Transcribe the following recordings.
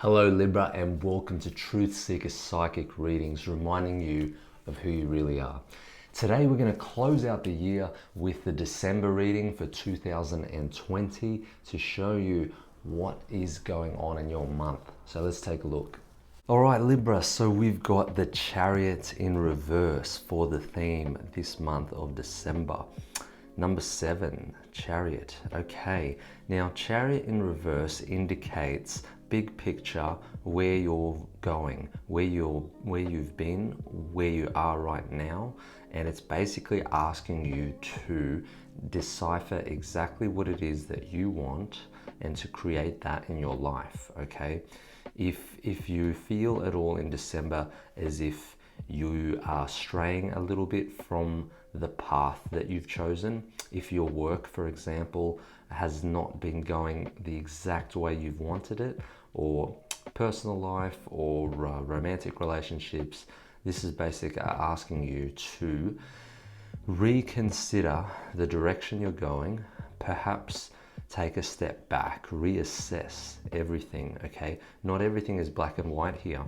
Hello Libra, and welcome to Truth Seeker Psychic Readings, reminding you of who you really are. Today we're going to close out the year with the December reading for 2020 to show you what is going on in your month. So let's take a look. Alright Libra, so we've got the Chariot in reverse for the theme this month of December. Number 7, Chariot. Okay, now Chariot in reverse indicates big picture, where you're going, where you've been, where you are right now, and it's basically asking you to decipher exactly what it is that you want and to create that in your life. Okay, if you feel at all in December as if you are straying a little bit from the path that you've chosen, if your work, for example, has not been going the exact way you've wanted it, or personal life or romantic relationships, this is basically asking you to reconsider the direction you're going, perhaps take a step back, reassess everything, okay? Not everything is black and white here.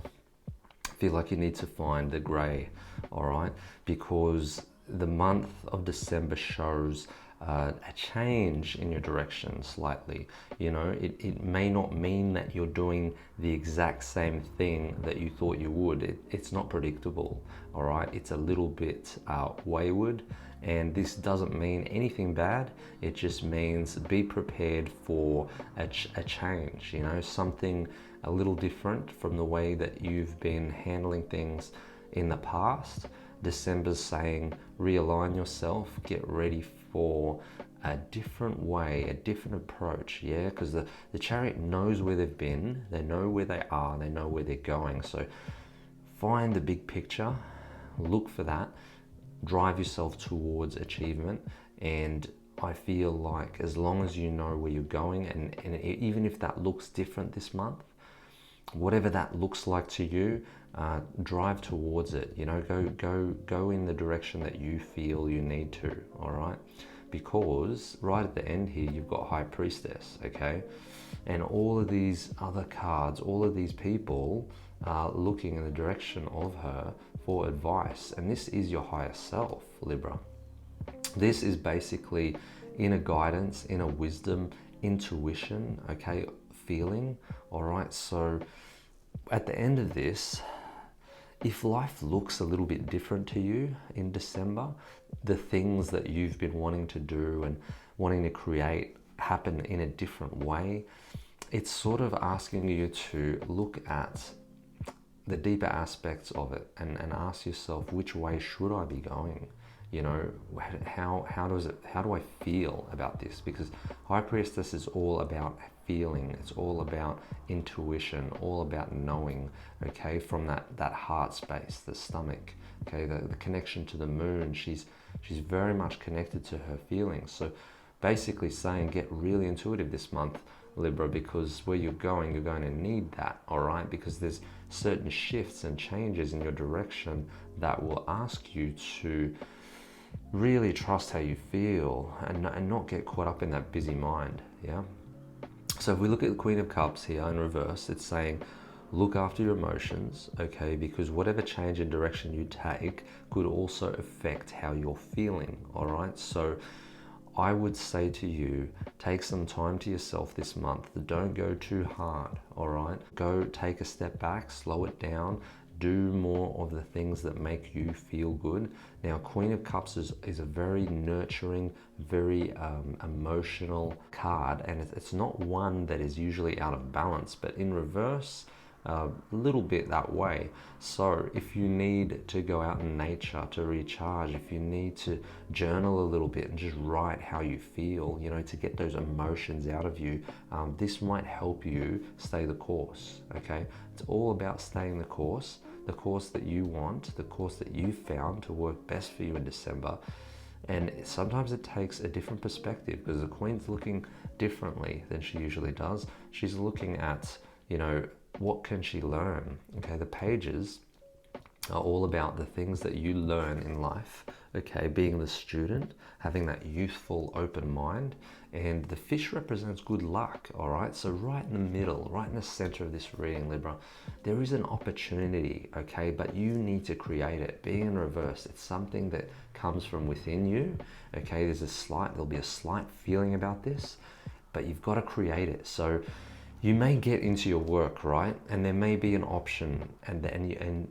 I feel like you need to find the gray, all right? Because the month of December shows a change in your direction slightly. You know, it may not mean that you're doing the exact same thing that you thought you would. It's not predictable, all right? It's a little bit wayward, and this doesn't mean anything bad. It just means be prepared for a change, you know, something a little different from the way that you've been handling things in the past. December's saying realign yourself, get ready for a different way, a different approach, yeah? Because the Chariot knows where they've been, they know where they are, they know where they're going. So find the big picture, look for that, drive yourself towards achievement. And I feel like as long as you know where you're going, and even if that looks different this month, whatever that looks like to you, drive towards it. You know, go in the direction that you feel you need to. All right, because right at the end here you've got High Priestess. Okay, and all of these other cards, all of these people are looking in the direction of her for advice, and this is your higher self, Libra. This is basically inner guidance, inner wisdom, intuition. Okay, feeling. All right, so at the end of this, if life looks a little bit different to you in December, the things that you've been wanting to do and wanting to create happen in a different way, it's sort of asking you to look at the deeper aspects of it and ask yourself, which way should I be going? You know, how do I feel about this? Because High Priestess is all about feeling, it's all about intuition, all about knowing, okay, from that heart space, the stomach, okay, the connection to the moon. She's very much connected to her feelings. So basically saying get really intuitive this month, Libra, because where you're going to need that, all right? Because there's certain shifts and changes in your direction that will ask you to really trust how you feel and not get caught up in that busy mind, yeah? So if we look at the Queen of Cups here in reverse, it's saying look after your emotions, okay? Because whatever change in direction you take could also affect how you're feeling, all right? So I would say to you, take some time to yourself this month. Don't go too hard, all right? Go take a step back, slow it down, do more of the things that make you feel good. Now, Queen of Cups is a very nurturing, very emotional card, and it's not one that is usually out of balance, but in reverse, a little bit that way. So if you need to go out in nature to recharge, if you need to journal a little bit and just write how you feel, you know, to get those emotions out of you, this might help you stay the course, okay? It's all about staying the course that you want, the course that you found to work best for you in December. And sometimes it takes a different perspective because the Queen's looking differently than she usually does. She's looking at, you know, what can she learn? Okay, the pages are all about the things that you learn in life, okay? Being the student, having that youthful, open mind, and the fish represents good luck, all right? So right in the middle, right in the center of this reading, Libra, there is an opportunity, okay? But you need to create it. Being in reverse, it's something that comes from within you, okay? There'll be a slight feeling about this, but you've got to create it. So you may get into your work, right? And there may be an option, and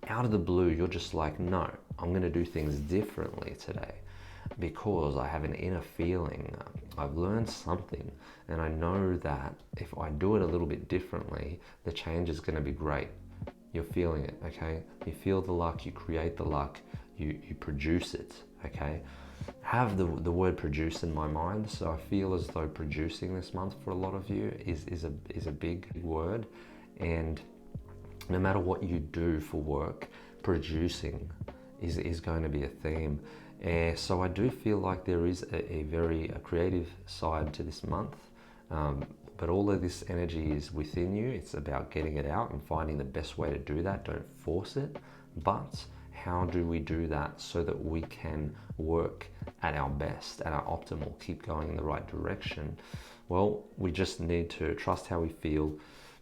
out of the blue, you're just like, no, I'm going to do things differently today because I have an inner feeling. I've learned something, and I know that if I do it a little bit differently, the change is going to be great. You're feeling it, okay? You feel the luck, you create the luck, you produce it, okay? Have the word produce in my mind, so I feel as though producing this month for a lot of you is a big word, and no matter what you do for work, producing is going to be a theme. So I do feel like there is a very creative side to this month, but all of this energy is within you. It's about getting it out and finding the best way to do that. Don't force it, but how do we do that so that we can work at our best, at our optimal, keep going in the right direction? Well, we just need to trust how we feel,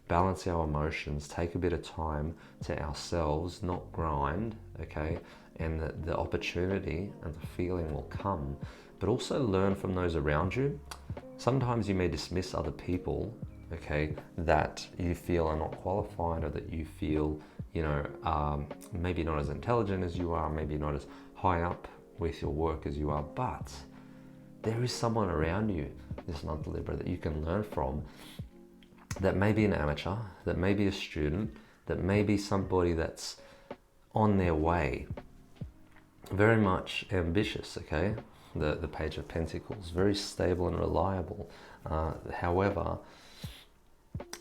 balance our emotions, take a bit of time to ourselves, not grind, okay? And the opportunity and the feeling will come, but also learn from those around you. Sometimes you may dismiss other people, okay, that you feel are not qualified, or that you feel, maybe not as intelligent as you are, maybe not as high up with your work as you are, but there is someone around you this month, Libra, that you can learn from, that may be an amateur, that may be a student, that may be somebody that's on their way, very much ambitious, okay? The Page of Pentacles, very stable and reliable. However,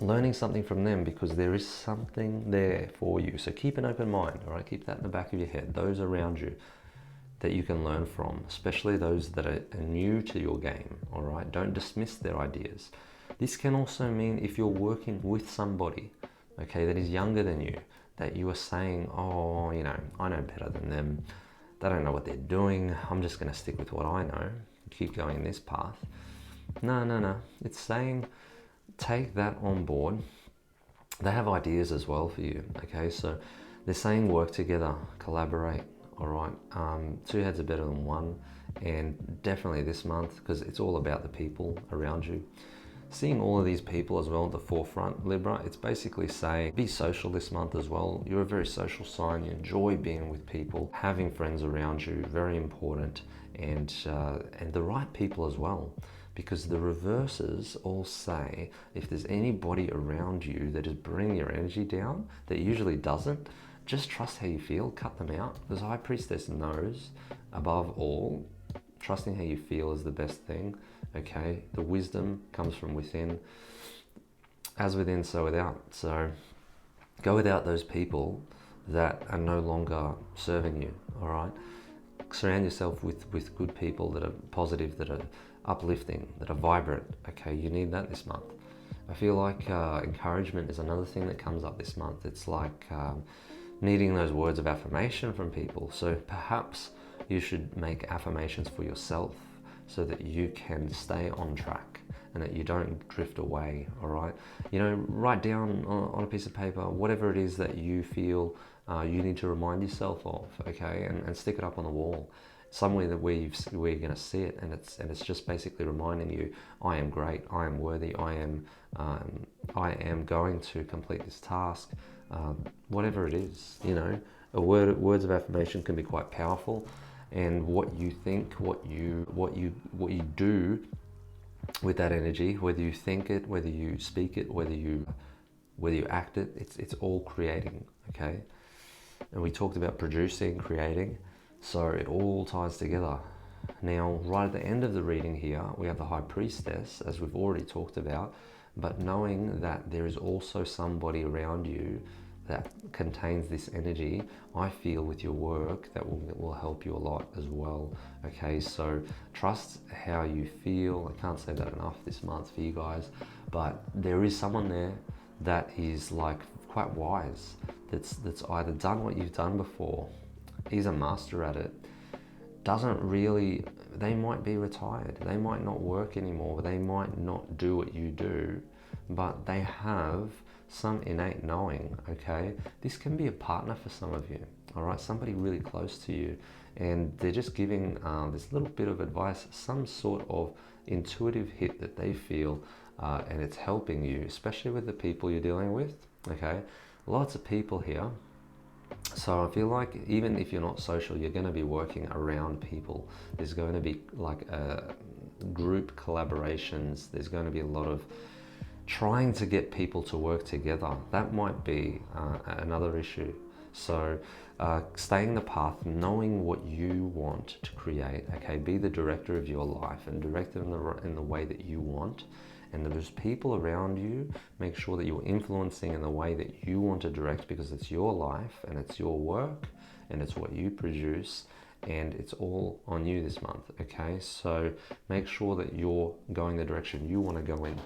learning something from them, because there is something there for you. So keep an open mind, all right? Keep that in the back of your head. Those around you that you can learn from, especially those that are new to your game, all right? Don't dismiss their ideas. This can also mean if you're working with somebody, okay, that is younger than you, that you are saying, oh, I know better than them. They don't know what they're doing. I'm just going to stick with what I know, keep going this path. No. It's saying, take that on board. They have ideas as well for you, okay? So they're saying work together, collaborate, all right? Two heads are better than one, and definitely this month, because it's all about the people around you. Seeing all of these people as well at the forefront, Libra, it's basically saying be social this month as well. You're a very social sign. You enjoy being with people, having friends around you, very important, and the right people as well. Because the reverses all say, if there's anybody around you that is bringing your energy down, that usually doesn't, just trust how you feel, cut them out. Because High Priestess knows, above all, trusting how you feel is the best thing, okay? The wisdom comes from within. As within, so without. So go without those people that are no longer serving you, all right? Surround yourself with good people that are positive, that are uplifting, that are vibrant, okay? You need that this month. I feel like encouragement is another thing that comes up this month. It's like needing those words of affirmation from people. So perhaps you should make affirmations for yourself so that you can stay on track and that you don't drift away, all right? Write down on a piece of paper whatever it is that you feel you need to remind yourself of, okay? And stick it up on the wall, somewhere that where you're going to see it, and it's just basically reminding you, I am great, I am worthy, I am going to complete this task, whatever it is. Words of affirmation can be quite powerful. And what you think, what you do with that energy, whether you think it, whether you speak it, whether you act it, it's all creating, okay? And we talked about producing, creating, so it all ties together. Now, right at the end of the reading here, we have the High Priestess, as we've already talked about, but knowing that there is also somebody around you that contains this energy, I feel with your work that will help you a lot as well, okay? So trust how you feel. I can't say that enough this month for you guys, but there is someone there that is like quite wise, that's either done what you've done before, is a master at it, doesn't really, they might be retired, they might not work anymore, they might not do what you do, but they have some innate knowing, okay? This can be a partner for some of you, all right? Somebody really close to you, and they're just giving this little bit of advice, some sort of intuitive hit that they feel, and it's helping you, especially with the people you're dealing with, okay? Lots of people here. So I feel like even if you're not social, you're going to be working around people. There's going to be like group collaborations. There's going to be a lot of trying to get people to work together. That might be another issue. So staying the path, knowing what you want to create, okay? Be the director of your life and direct it in the way that you want. And there's people around you, make sure that you're influencing in the way that you want to direct, because it's your life and it's your work and it's what you produce, and it's all on you this month, okay? So make sure that you're going the direction you want to go in.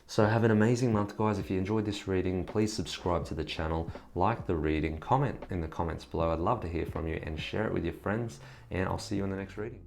So have an amazing month, guys. If you enjoyed this reading, please subscribe to the channel, like the reading, comment in the comments below. I'd love to hear from you, and share it with your friends, and I'll see you in the next reading.